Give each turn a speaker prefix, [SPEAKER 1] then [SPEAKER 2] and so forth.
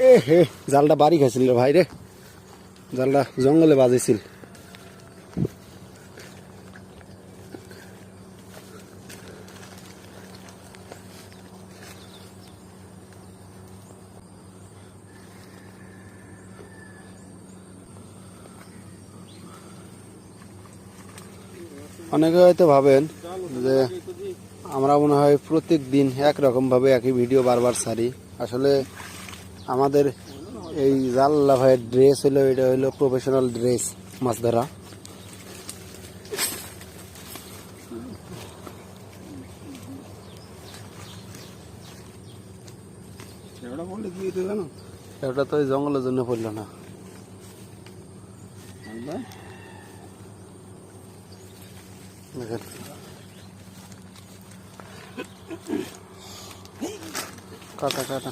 [SPEAKER 1] এ হে জালটা বাড়ি খাইছিল রে ভাই রে, জালটা জঙ্গলে বাজেছিল। অনেকে হয়তো ভাবেন যে আমরা মনে হয় প্রত্যেক দিন একরকম ভাবে একই ভিডিও বারবার ছাড়ি। আসলে আমাদের এই জাল্লা ভাইয়ের ড্রেস হলো, এটা হলো প্রফেশনাল ড্রেস মাছ ধরা। এটা তো ওই জঙ্গলের জন্য পড়লো না। দেখেন কাটা কাটা